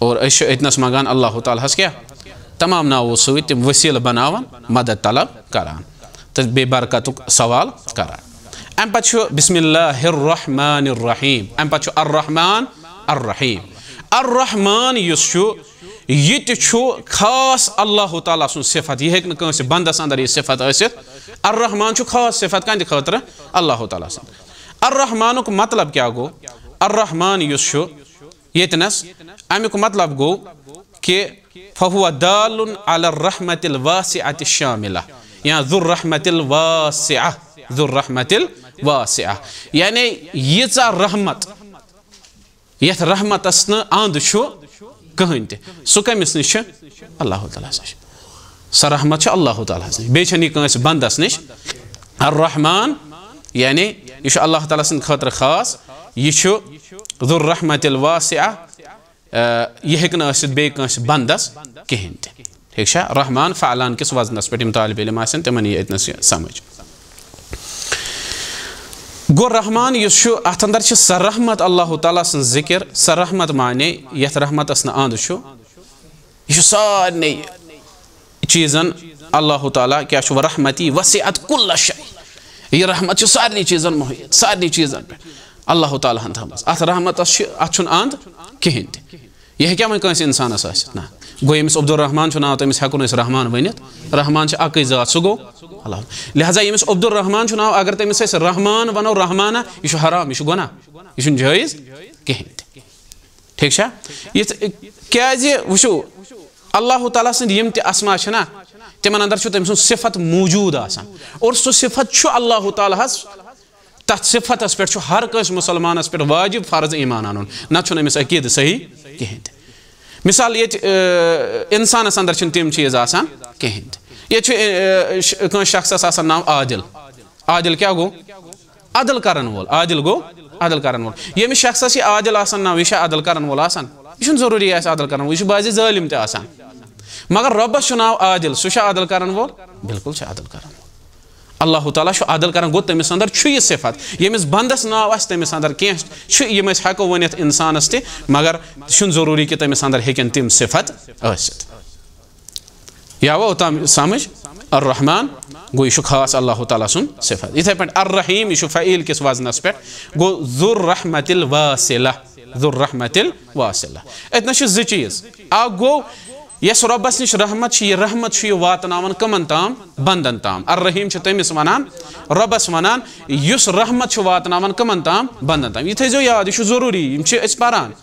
और इतनस मंगान अल्लाह ताला क्या तमाम नावों सत तम वसील बनावान मदद तलब करान तो बे बरकतुक सवाल करान अम पे बिस्मिल्लाहिर्रहमानिर्रहीम अम पे अर्रहमान अर्रहीम अर्रहमान ये खास अल्लाह ताला सुन सिफत यह हेक बंदस अंदर यह सिफत अर्रहमान खास सिफत कंद खतर अल्लाह ताला सुन अर्रहमानुक मतलब क्या गो अर्रहमान यतनस अमुक मतलब गो कि फहुवा दालुन अला रहमतिल वासिअति शामिला या ज़ुर रहमतिल वासिअ ज़ुर रहमतिल वासिअ यानी यीचा रहमत यथ रहमतस न आंद कहीं ते सह कमिस निश अल्लाह ताला सह रहमत अल्लाह ताला बे कस बंदस निश अर्रहमान यानी यह अल्लाह ताला सद खतर खास यह ज़ुर रहमतिल वासिअ यह हे बे बंदस कहें ठीक है रहमान फ़ालान किस वजनस पे तालिब इल्म आसन तिमन यह इतनस समझ गो रहमान अत अंदर स रहमत अल्लाह ताला सं जिक्र स रहमत माने यथ रहमतस न आंद यह सारे चीज़न अल्लाह ताला क्या रहमती वसिअत कुल्ल शै यह रहमत सारे चीज़न मुहैत सारे चीज़न पे अल्लाह ताला थमस अत रहमतस अत आंद कहें यह क्या वह कंस इंसानस ना गो यमिस अब्दुर्रहमान नाव तमिस हेको रहमान वनित रहमान अक ज़ात सह गो अल्लाह लिहाजा यमिस अब्दुर्रहमान नाव अगर तमिस रहमान वनो रहमाना यह हराम यह गुनाह यह जायज़ कहें ठीक है क्या वो अल्लाह ताला सद यम ते अस्मा ना तिमन अंदर तम सुन सिफत मौजूद आसान और सह सिफत अल्लाह ताला तथ सिफतस पे हर कस मुसलमानस पे वाजिब फर्ज ईमान आनुन ना अमिस अकीद सही कहें मिसाल ये इंसानस अंदर तम चीज़ आसान कहें ये शख्स नाव आदिल आदिल क्या गो अदल करन वोल आदिल गो अदल करन वोल यमिस शख्स आदिल आसान नाव यह अदल करन वोल आसान यह जरूरी अदल करन वोल यह बाज़ ज़ालिम ते आसान मगर रब्बस नाव आदिल सह अदल करन वोल बिल्कुल अदल करन वोल अल्लाह ताला अदल कर गो तमिस अंदर यह सिफत यमिस बंदस नाव तमिस अंदर कह यम हेको वन इंसानस ते मगर जरूरी कि तमिस अंदर हेकन तम सिफत या वो समझ अर्रहमान गो यह खास अल्लाह ताला सुन सिफत इथे पे अर्रहीम यह फ़ईल किस वजनस पे गो ज़ुर रहमतिल वासिला ज़ुर रहमतिल वासिला इतना ज चीज़ आ गो यस रब्बस निश रहमत यह रहमत वातनावन कमन ताम बंदन ताम अर रहीम तमिस वनान रब्बस वनान युस रहमत वातनावन कमन ताम बंदन ताम। यह थो याद यह जरूरी पारान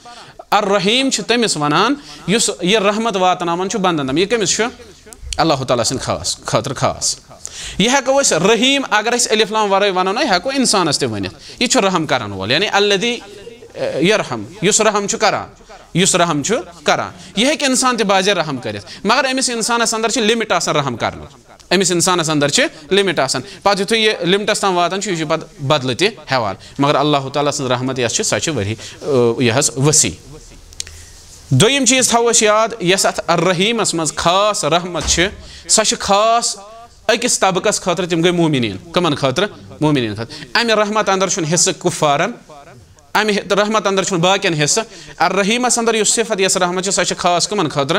अर रहीम तमिस वनान युस यह रहमत वातनावन बंदन ताम। यह कमिस अल्लाह ताला सिंद खास खतर खास। यह हेको रहीम अगर अलिफ लाम वरै वनो ना हेको इंसानस ते वनित यह रहम करन वोल यानी अल्लज़ी यरहम युस रहम करान युस रहम करान। यह हेक इंसान ते बाजे रहम करित मगर अमिस इंसानस अंदर लिमिट आसान रहम करन अमिस इंसानस अंदर लिमिट आसान पत युथु यह लिमिटस ताम वातान यह पत बदल ते हेवान मगर अल्लाह ताला सिंद रहमत यह सह यह वसी। दोयम चीज थो याद यस अत रहीमस मज खास रहमत सह खास अकिस तबकस खतर तम गई मोमिनीन कमन खतर मोमिनीन खतर अमि रहमत अंदर हिस्सा कुफारन अमि रहमत अंदर बाकियन हिस्सा अर रहीमस अंदर युस सिफत यस रहमत सह खास कमन खतर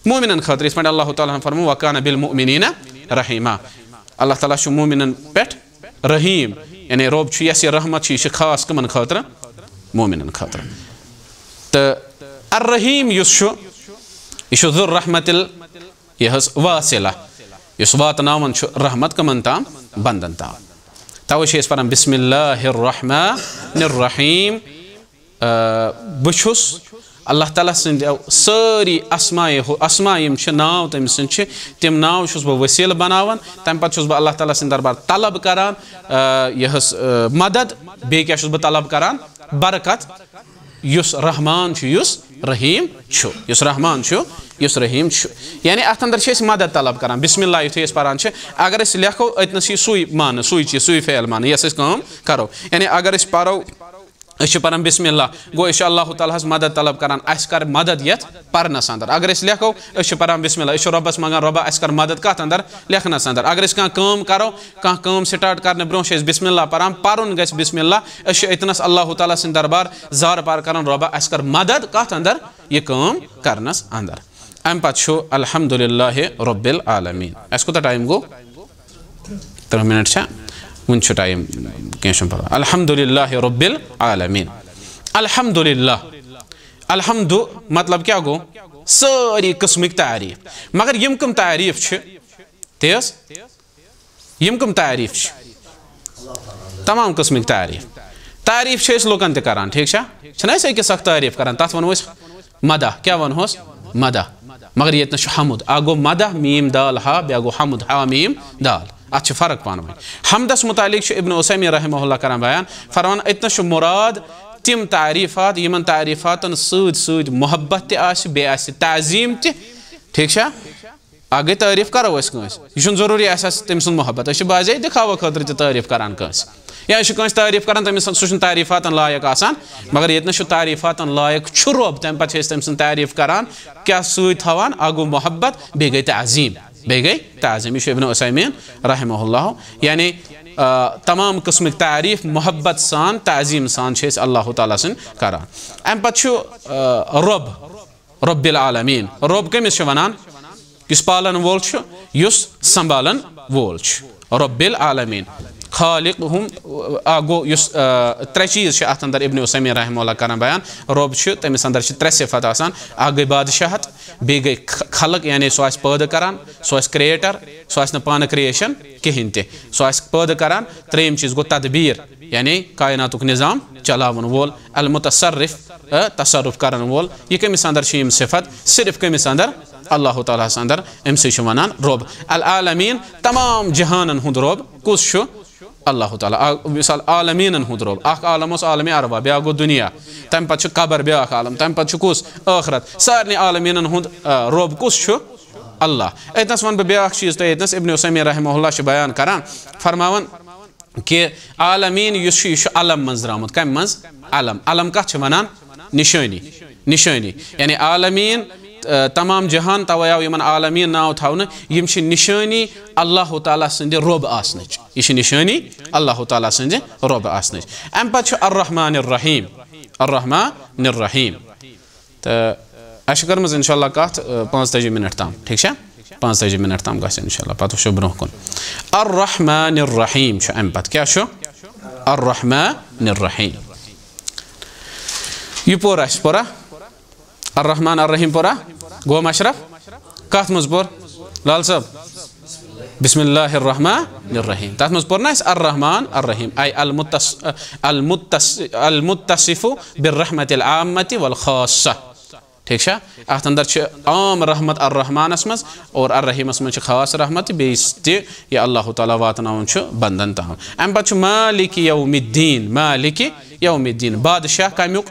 मोमिनन खतर इस पे अल्लाह ताला फरमो वकान बिल मुमिनीन रहीमा अल्लाह ताला मोमिनन पे रहीम यानी रोब यस रहमत यह खास कमन खतर मोमिनन खतर। तो अर रहीम युस यह जुर रहमतिल यह वासिला युस वातनावन रहमत कमन ताम बंदन ताम। तवे पारान बिस्मिल्लाहिर रहमानिर रहीम बहुस अल्लाह ताला सिंद सारी अस्मायम नाव तम सिंद तम नाव बह वसील बनावन तम पे बह अल्लाह ताला सिंद दरबार तलब करान यह मदद बे क्या बह तलब करान बरकत युस रहमान युस रहीम युस रहमान युस रहीम यानी अत अंदर मदद तलब करान बिस्मिल्लाह युथु पारान अगर लेखो अतनस सुई मान सुई चीज सुई फेल मान यस करो यानी अगर परो पारान बिस्मिल्लाह गो अल्लाह ताला मदद तलब करान कर मदद ये परनस अंदर अगर लेखो पारान बिस्मिल्लाह रब्बस मंगान रब्बा कर मदद कत अंदर लेखनस अंदर अगर कम करो कम स्टार्ट करने ब्रोह बिस्मिल्लाह पारान पर्न गस बिस्मिल्लाह अतनस अल्लाह ताला सिंद दरबार जार पार करान रब्बा कर मदद कत अंदर यह कम करनस अंदर। अम पे अल्हम्दुलिल्लाह रब्बिल आलमीन अस कोता time go 3 minute one time कह पर अल्हम्दुलिल्लाह रब्बिल आलमीन। अल्हम्दुलिल्लाह अल्हम्दु मतलब क्या गो सारी किस्मिक तारीफ मगर यम कम तारीफ तेज यम कम तारीफ तमाम किस्मिक तारीफ लुकन तरान ठीक अकिस तारीफ करान तथ वनो मदा क्या वनोस मदा मगर ये हमुद आ गो मदा मीम दाल हा बे गो हमुद हा मीम दाल अत फ़र्क पान वन। हमदस मुतालिक इब्न उसैमी रहमहुल्लाह करान बयान फरमान अतनस मुराद तिम तारीफात यमन तारीफातन सद मोहब्बत बे ताजीम ठीक आ गई तारीफ करो यह जरूरी तम सुन मोहब्बत बाजे दिखावा खतर तारीफ करान या तारीफ करान तमिस सह तारीफातन लायक आसान मगर ये तारीफातन लायक रोब तम पे तम सुन तारीफ करान क्या सवान आ गो मोहब्बत बे गई ताजीम बे गई ताजीम यह इब्न उसैमीन रहमहुल्लाह यानी तमाम किस्मिक तारीफ मोहब्बत सान ताजीम सान अल्लाह ताला सिन करान। अम पे रब रब्बिल आलमीन रब कमिस वनान किस पालन वोल युस संभालन वोल रब्बिल आलमीन खालिक हम गो त्रे चीज अत अंदर इब्न उसैमी रहमहुल्लाह करान बयान रब तमिस अंदर 3 सिफत आसान आ गई बादशाहत बे गई खलक यानी सो पैदा करान सो क्रिएटर सो पान क्रिएशन कहें सो पैदा करान। 3 चीज गो तदबीर यानी कायनातुक निज़ाम चलावन वोल अल मुतसर्रिफ तसर्रुफ करन वोल यह कमिस अंदर सिफत सिर्फ कमिस अंदर अल्लाह ताला अंदर अम से वनान रब। अल आलमीन तमाम जहानन हुंद रब कुस अल्लाह ताला मिसाल आलमीन हुंद रब आलम आलम अरबा बे गो दुनिया तम पे कबर ब्या आलम तम पे कुस आखरत सारे आलमीन हुंद रब कुस अल्लाह। अतनस वन ब्या चीज तो अतनस इब्न उसैमी रहमहुल्लाह बयान करान फरमावन कि आलमीन यह अलम मज द्रामुत कम मज अलम अलम कत वनान निशानी निशानी यानी आलमीन तमाम जहान तवे आव यमन आलमीन नाव थवन यम निशानी अल्लाह ताला सिंद रब आसनच यह निशानी अल्लाह ताला सिंद रब आसनच। अम पे अर रहमानिर रहीम तो अश कर्मज इंशाल्लाह कत 45 मिनट ताम ठीक 45 मिनट ताम गस इंशाल्लाह पत वो ब्रोह कुन अर रहमानिर रहीम अम पे क्या अर रहमानिर रहीम यह पोरा पोरा अर रहमान अर रहीम पोरा गो मशरफ कत मज पोर लाल साहब बिस्मिल्लाहिर रहमानिर रहीम तथ मज पोर ना अर्रहमान अर्रहीम आई अलमुत्तसिफु बिर्रहमतिल आम्मति वल खास्सा ठीक है अत अंदर आम रहमत अर्रहमानस मज और अर्रहीमस मज खास रहमत बेस ये अल्लाह ताला वातनावन बंदन ताम अम पे मालिक यौमिद्दीन बादशाह कमुक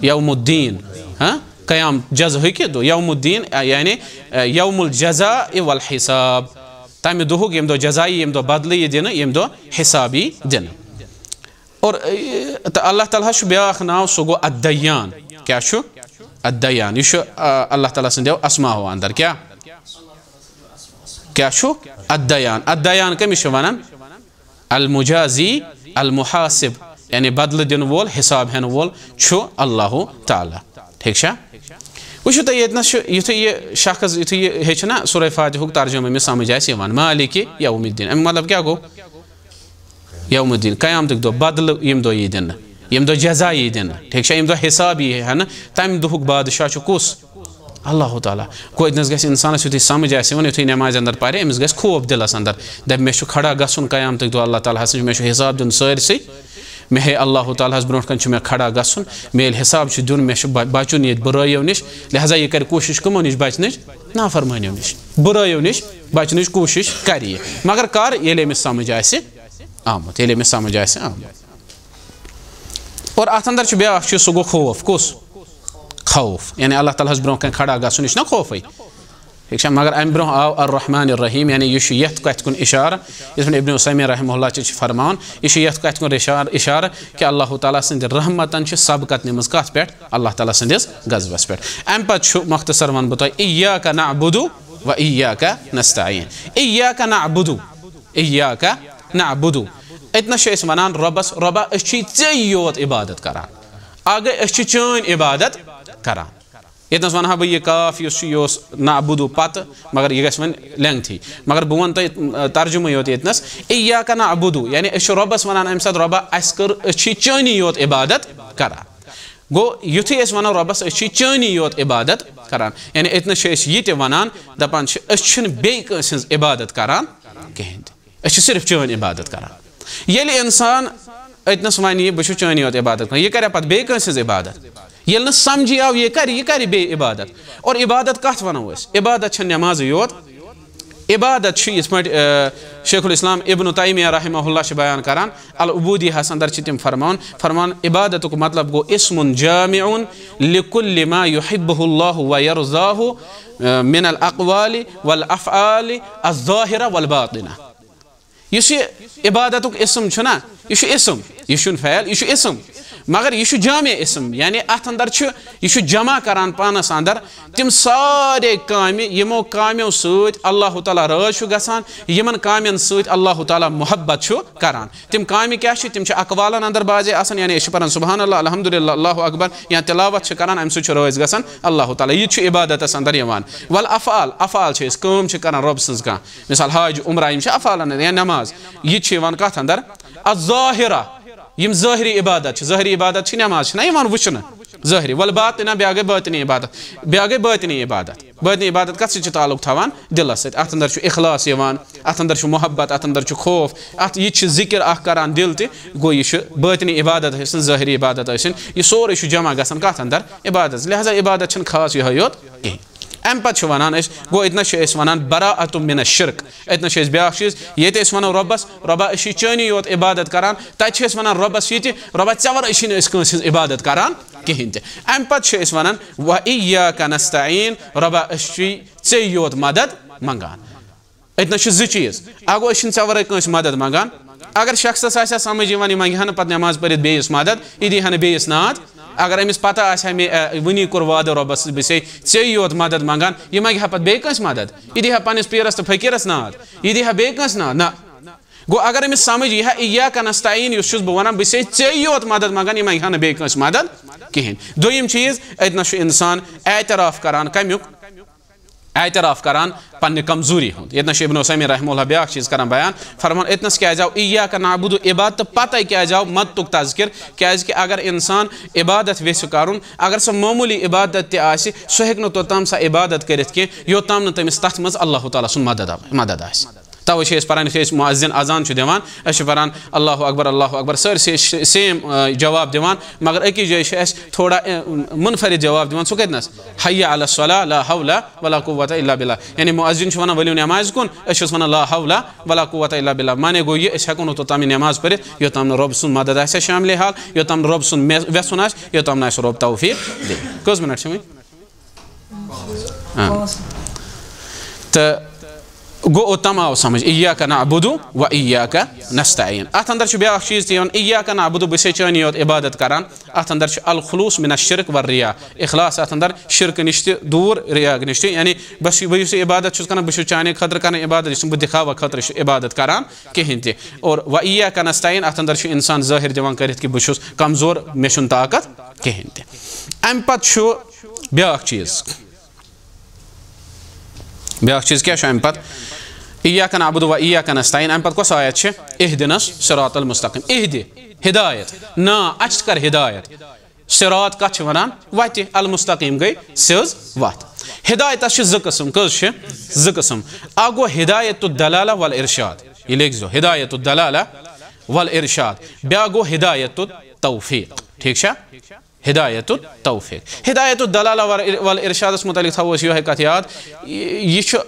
यौमुद्दीन हाँ क़याम जज़ हक दो यौमुद्दीन यानी यौमुल जज़ा वल हिसाब तम दुहुक यम दो जज़ाई यम दो बदली दिन यम दो हिसाबी दिन और अल्लाह ताला ब्याख नाव सो गो अद्दय्यान क्या अद्दय्यान यह अल्लाह ताला सो अस्मा अंदर क्या अद्दय्यान अद्दय्यान कमिश वनान अल मुजाजी अल मुहासिब यानी बदल दिन वोल हिसाब हेन वोल अल्लाह ताला ठीक है वो तो ये यह शख्स यु यह हेना सूरह फातिहा तर्जुमा में समझ आन मालिक यौमिद्दीन अम मतलब क्या गो यौमुद्दीन क़याम तक दो बदल यम दो यी दिन यम दो जज़ा यी दिन ठीक है यम दो हिसाब यी है ना तम दुहुक बादशाह कुस अल्लाह ताला गो इतनस गस इंसानस यु समझ युथ नमाज अंदर पारे अमिस गस खौफ दिलस अंदर दप मे खड़ा गसुन क़याम तक दो अल्लाह ताला मे हिसाब दिन सारसे मे हे अल्लाह ताला ब्रोह कन मे खड़ा गसुन मे हिसाब दिन मे बचुन ये बुराइयों निश लिहाजा यह कर कोशिश कमो निश बचन नाफरमानियों निश बुराइयों निश बचन कोशिश कर मगर कर ये अमिस समझ आमुत ये अमिस समझ आमुत और अत अंदर ब्या सह गो खौफ कुस खौफ यानी अल्लाह ताला ब्रोह कन खड़ा गसुन यह खौफ ठीक है मगर अम ब्रोह आव अर्रहमानिर रहीम यानी यह यथ कत कुन इशारा इस इब्न उसैमीन रहमहुल्लाह फरमान यह यथ कत कुन इशारा कि अल्लाह ताला सद रहमतन सबकत निमज कत पे अल्लाह ताला सदिस गज़बस पे अम पे मुख्तसर वन बह इय्याका नअबुदु व इय्याका नस्तईन इय्याका नअबुदु इतना वनान रबस रबा ऐ योत इबादत करान आगे चन इबादत करान इतनस वन बह यह काफ यह नअबुदु पत मगर यह गि लेंथी मगर बह वन तर्जुमा योत इतनस इय्याका नअबुदु यानी रबस वनान अम सत रबा अस कर चनी योत इबादत करान गो युथी वन रबस चनी योत इबादत करान यानी इतनस यह वनान दपान बे कंस इबादत करान कहें सिर्फ चन इबादत करान ये इंसान अतनस वन बह चनी योत इबादत कर यह कर पे बे कंस इबादत ये समझी आव यह कर बे इबादत और इबादत कत वनो इबादत नमाज योत इबादत इस पे शेखुल इस्लाम इब्न तैमिया रहमहुल्लाह बयान करान अल उबूदिय्याह अंदर तम फरमान इबादत को मतलब गो इस्मुन जामिउन लिकुल्लि मा युहिब्बुहुल्लाहु व यरज़ाहु मिनल अक़वालि वल अफ़आलि अज़्ज़ाहिरा वल बातिना यह इबादत इसम ना यह इसम यह फ़ैल यह इसम मगर यह जामे इसम यानी अत अंदर यह जमा करान पानस अंदर तम सारे काम यमो कामों सत अल्लाह ताला राज गसान यमन कामन सत अल्लाह ताला मोहब्बत करान तम काम क्या तम अकवालन अंदर बाजे आसान यानी पान सुबहान अल्लाह अल्हम्दुलिल्लाह अल्लाहु अकबर या तिलावत करान अम सत राज गसान अल्लाह ताला यह इबादत अंदर यवान वल अफ़आल अफ़आल काम करान रब सज कह मिसाल हाज उम्रा यम अफ़आलन या नमाज यह कत अंदर अज़्ज़ाहिरा यम ज़ाहिरी इबादत नमाज ना वुचन ज़ाहिरी वल बातिना ब्या गई बातिनी इबादत बातिनी इबादत कत सत ताल्लुक थवान दिलस सत अत अंदर इखलास यवान अत अंदर मोहब्बत अत अंदर खौफ अत यह जिक्र करान दिल त गो यह बातिनी इबादत ज़ाहिरी इबादत यह सोरे जमा गसान कत अंदर इबादत लिहाजा इबादत खास यह योत कहीं अम पे वनान गो इतना वनान बराअतुम मिन शिर्क इतना ब्या चीज़ ये वनो रबस रबा चनी योत इबादत करान तत वनान रबस ये रबा ऐ वर कंस इबादत करान कहें अम पे वनान व इय्याका नस्तईन रबा ऐ योत मदद मंगान इतना जो चीज़ अगो ऐ वर कंस मदद मंगान अगर शख्स समझ यह मंगे पे नमाज पढ़ बेस मदद यह दी बेस नाद अगर अमिस पता मे वनी कोर वाद रबस बस ऐ योत मदद मंगान यह मंगे पे बेस मदद यह दी पन्नस पीरस तो फकीरस नाद यह दी बेस नाद ना गो अगर अमिस समझ यह इय्याका नस्तईन बह वन बस ऐ योत मदद मंगान यह मंगे बेस मदद कहें दोयम चीज़ अतन इंसान एतराफ करान कमुक एतराफ करान पन्ने कमजोरी हुंद यतनस इब्न उसैमीन रहमहुल्लाह ब्याक चीज करान बयान फरमान यतनस क्या जाओ इय्याका नअबुदु इबादत पता क्या जाओ मत्तुक तज़किर क्या कि अगर इंसान इबादत वेस करुन अगर सह मामूली इबादत ते आसि सह हेक न तोताम सा इबादत करित के योताम न तमिस तथ मज अल्लाह ताला सुन मदद आसि तवे पान मुअज्जिन अजान दिवान पान अल्लाह अकबर सर सेम जवाब दिवान मगर अकिस जाए थोड़ा मुनफरिद जवाब दिवान सह कतनस हय्या अला सलाह ला हौला वला कुव्वता इल्ला बिल्लाह यानी मुअज्जिन वन वलियो नमाज कुन वन ला हौला वला कुव्वता इल्ला बिल्लाह माने गो ये हेको न तोताम नमाज पर योताम रब सुन मदद आसे शामिल हाल योताम रब सुन वेसुन आस योताम न रब तौफीक दे कस मिनट छ तो गो ओतम आव समझ इय्याका नअबुदु व इय्याका नस्तईन अत अंदर ब्याक चीज तीन इय्याका नअबुदु बसे चानी योत इबादत करान अत अंदर अल खुलूस मिन शिर्क व रिया इखलास अत अंदर शिर्क निश दूर रिया निश यानी बस बस इबादत करान बस चाने खतर करान इबादत बह दिखावा खतर इबादत करान कहीं ते और व इय्याका नस्तईन अत अंदर इंसान जाहिर दिवान करित कि बस कमजोर मे छुन ताकत कहीं ते अम पत ब्याक चीज क्या अम पत इय्याका नअबुदु व इय्याका नस्तईन अम पत कस आयत छ इहदिनस सिरातल मुस्तकीम इहदि हिदायत ना अच कर हिदायत सिरात कछ वनान वत अल मुस्तकीम गई सिज वत हिदायत ज किस्म कस ज किस्म आ गो हिदायत दलाला वल इरशाद ये लिख जो हिदायत दलाला वल इरशाद ब्या गो हिदायत तौफीक ठीक छ हिदायत तौफीक हिदायत दलाला वल इरशाद मुतलिक थवस यो कथ याद यह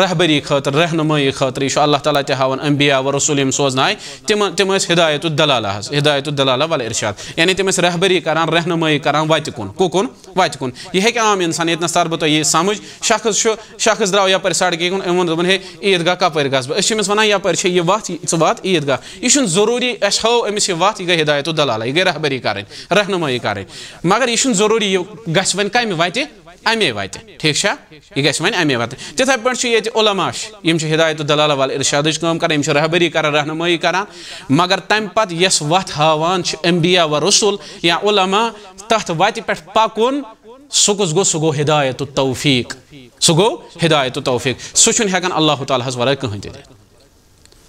रहबरी खतर रहनुमाई खतर यह अल्लाह ताला ते हावन अंबिया व रसूल सोजनाय तिम हिदायत दलाला वल इरशाद यानी तिम रहबरी करान रहनुमाई करान वत कुन यह हेक आम इंसान यतनस तर बह यह समझ शख्स द्राव यपर सड़क कुन दोपन हे ईदगाह कपर गस बस वन यपर यह वत वात ईदगाह यह जरूरी अस हाव अमिस यह वत यह गई हिदायत दलाला यह गई रहबरी कर रहनुमाई मगर यह जरूरी यह गस वन कम वत अमे वत ठीक यह गस वन अमे वत तिथे पे उलमा हिदायत दलाला वल इरशाद काम रहबरी कर रहनुमाई कर मगर तम पत यस वत हावान अंबिया व रसूल या उलमा तथ वत पे पकुन सह गो हिदायत तौफीक हिदायत तौफीक सह हेकान अल्लाह ताला वराय कहीं दे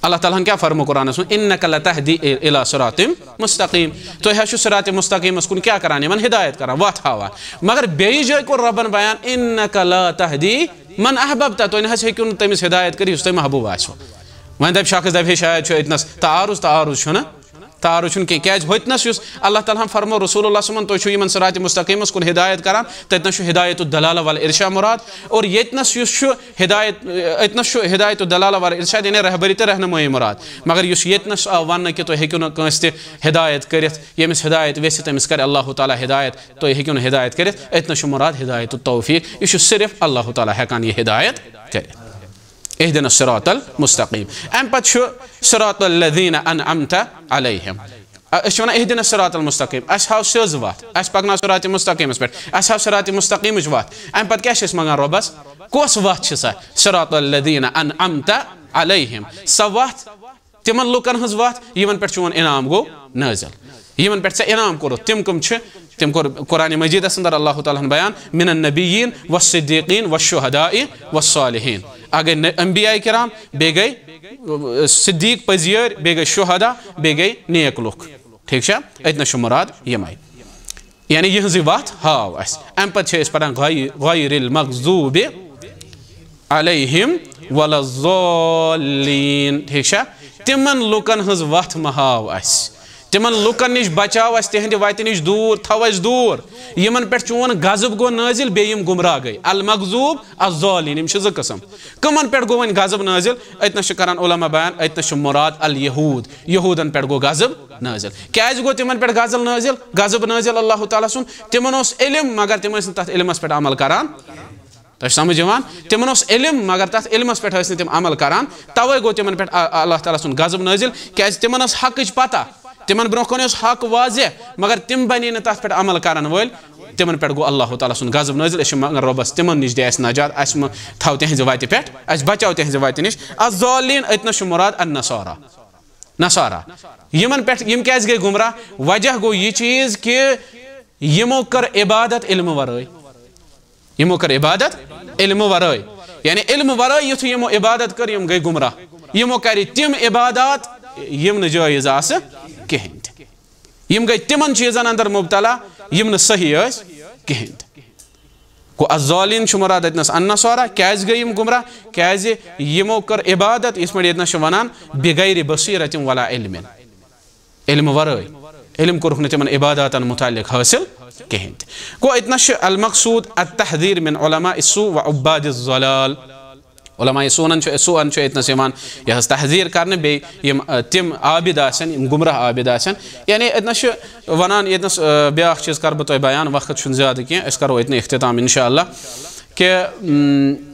अल्लाह ताला क्या फरमो कुरान इन्नका लतहदी इला सिरातिम मुस्तकीम तो है सिरात मुस्तकीम कुन क्या करान मन हिदायत करान वत हावान मगर बेई जय को रबन बयान इन्नका लतहदी मन अहबबता तो नह हेकिन तमिस हिदायत कर तुम महबूब आसो वन दप शख्स दप शायद इतनस तारुज तारुज क्या होतनस अल्लाह ताला फरमो रसूलुल्लाह सल्लल्लाहु अलैहि वसल्लम तो सिरात मुस्तकीम कुन हिदायत करान ततनस हिदायत दलाला वल इरशाद मुराद और यतनस हिदायत दलाला वल इरशाद यानी रहबरी तो रहनुमाई मुराद मगर यतनस वन कि तुम हेकियो न कंस हिदायत करित यमिस हिदायत वेस तमिस कर अल्लाह ताला हिदायत तो हेकियो न हिदायत करित यतनस मुराद हिदायत तौफीक यह सिर्फ अल्लाह ताला हेकान यह हिदायत करित इहदिनस सिरातल मुस्तकीम अम पत सिरातल लज़ीना अनअमता अलैहिम अस वन इहदिनस सिरातल मुस्तकीम अस हाव सिज वत अस पकना सिरात मुस्तकीमस पे अस हाव सिरात मुस्तकीम वत अम पत क्या मंगान रबस कस वत सिरातल लज़ीना अनअमता अलैहिम स वत तिमन लुकन हज वत यमन पे चोन इनाम गो नाज़िल यमन पे इनाम कोर तिम कम तिम कोर कुरान मजीद अंदर अल्लाह ताला बयान मिनन नबिय्यीन वस्सिद्दीकीन वश्शुहदाई वस्सालिहीन आगे अंबिया किराम बे गई सिद्दीक पजियर बे गई शुहदा बे गई नेक लुक ठीक अतन मुराद यमाय यानी यहज वत हाव अम पे पढ़ान गैरिल मग़ज़ूबि अलैहिम वलज़्ज़ाल्लीन ठीक तिमन लुकन हज वत महाव तिमन लुकन निश बचाव तिहंद वत निश दूर थव दूर यमन पे चोन गजब गो नाजिल बेयम गुमराह गई अल मग़ज़ूब अज़्ज़ालिन ज किस्म कमन पे गो वन गजब नाजिल अतन करान उलमा बयान अतन मुराद अल यहूदन पे गो गजब नाजिल क्या गो तिमन पे गजब नाजिल अल्लाह ताला सुन तिमन इल्म मगर तिम तथ इल्मस पे अमल करान तो समझ तिमन इल्म मगर तथ इल्मस पे तिम अमल करान तवे गो तिमन पे अल्लाह ताला सुन गजब नाजिल क्या तिमन हक पता तिमन ब्रो कन हक वाजे मगर तिम बनी न तथ पे अमल करान वल तिमन पे गो अल्लाह ताला सुन गजब नाजिल मगर रबस तिमन निश दे नजात थव तिहज वत पे बचाव तिहज वत निश अज़्ज़ालिन अतन मुराद अन नसारा यमन पे यम क्या गई गुमराह वजह गो यह चीज कि यमो कर इबादत इल्म वराय यमो कर इबादत इल्म वराय यानी इल्म वराय युथ यमो इबादत कर यम गई गुमराह यमो कर तिम इबादत यम न जायज आस कहें यम गई तिमन चीजन अंदर मुबतला यम न सही आस कहें गो अज़ालिन मुराद अतनस अन्नसारा क्या गई यम गुमराह क्या यमो कर इबादत इस पे वनान बिगैर बसीरत वला इल्मिन इल्म वराय इल्म कोरुख न तिमन इबादतन मुतालिक हासिल कहें गो इतना अल मकसूद अत्तहदीर मिन उलमा इस्सू व उब्बादिज़ ज़लाल उलमा सूनन सूअन इतन यह तहजीर कर बे तिम आबिद आसन गुमराह आबिद आसन यानी इतन वनान इतन ब्या चीज़ कर बह बयान वक्त ज़्यादा कह करो इतने इख्तिताम इंशाअल्लाह कि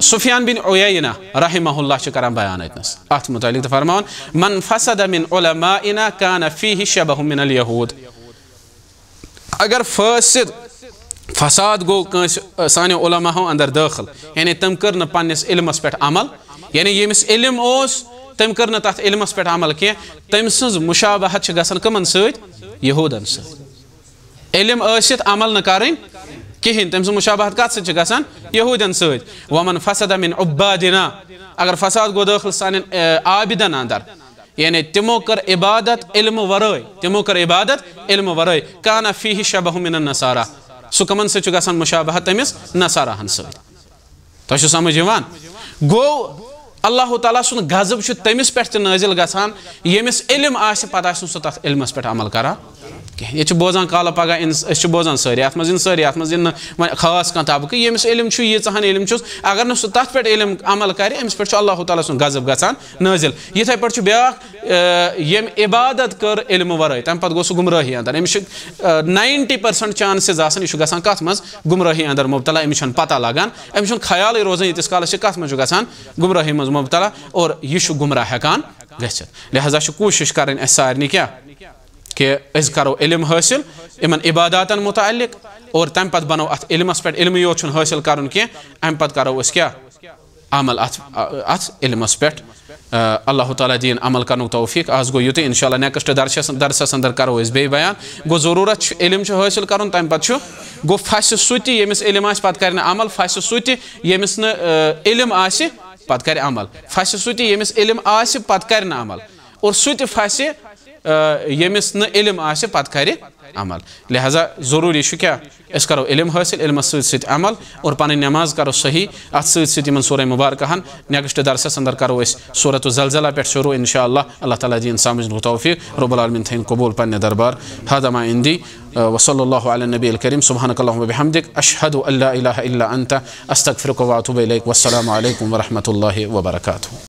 सुफियान बिन उयैना रहमहुल्लाह करान बयान इतनस अत मुतालिक तो फरमान मन फसद मिन उलमाइना कान फीहि शबह मिन अल यहूद अगर फासिद फसाद गो साने उलमाओ अंदर दाखिल यानी तम कर न पन्निस इल्मस पे अमल यानी यमिस इल्म ओस तम कर न तथ इल्मस पे अमल कह तम सज मुशाबहत गसन कमन सत यहूदन सत इल्म आसित अमल न करें कहें तम मुशाबहत कत सत गसन यहूदन सत वमन फसद मिन उब्बादिना अगर फसाद गो दाखिल साने आबिदन अंदर यानी तिमो कर इबादत इल्म वराय तिमो कर इबादत इल्म वराय काना फीहि शबह मिन नसारा सु कमन से गसन मुशाबहत तमिस नसाराहन सत तो समझ गो अल्लाह ताला सुन गजब तमिस पे नाजिल गसान यमिस इल्म आसि पत सह तथ इल्मस पे अमल करा ये बोजान काला पगह बोजान सारी अत मज सारी अत मज खास कह तबक यमिस इल्म यीचहन इल्म अगर न सह तथ पे इल्म अमल कर अमिस पे अल्लाह ताला सुन गजब गसान नाजिल यथे पे ब्या यम इबादत कर इल्म वराय तम पे गो सह गुमराही अंदर अमिस 90% चांसेस आसान यह गसान कत मज गुमराही अंदर मुबतला अमिस पता लगान अमिस ख्याल रोजान यीतिस कालस कत मज गसान गुमराही मज मुबतला और यह गुमराह हेकान गछित लिहाजा कोशिश करें सारे क्या कि अस करो इल्म हासिल इन इबादतन मुतालिक और तम पे बनो अत इल्मस पे इल्म योत हासिल कर अम पे करो क्या अमल अत इल्मस पे अल्लाह ताला दीन अमल कर तौफीक आज गो युत इंशाअल्लाह नेक्स्ट दरसस अंदर करो बे बयान गो जरूरत इल्म हासिल कर तम पे गो फस सुत यमिस इल्म पे कर अमल फस सुत यमिस न इल्म आसि पे कर अमल फस सुत यमिस इल्म आसि पे कर अमल और सुत फस यमिस न इल्म आसि पे कर अमल लिहाजा जरूरी क्या अस करो इल्म हासिल इल्म सत अमल और पन नमाज करो सही अत सत सूरह मुबारकहन नेक्स्ट दरसस अंदर करो सूरत ज़लज़ला पे शुरू इंशाअल्लाह अल्लाह ताला दीन समझ तौफीक रब्बुल आलमीन थैन कबूल पन्ने दरबार हादा मा इंदी व सल्लल्लाहु अला नबील करीम सुब्हानकल्लाहुम्मा व बिहम्दिक अशहदु अल्ला इलाहा इल्ला अंता अस्तगफिरुका व अतूबु इलैक वस्सलामु अलैकुम व रहमतुल्लाहि व बरकातुहू।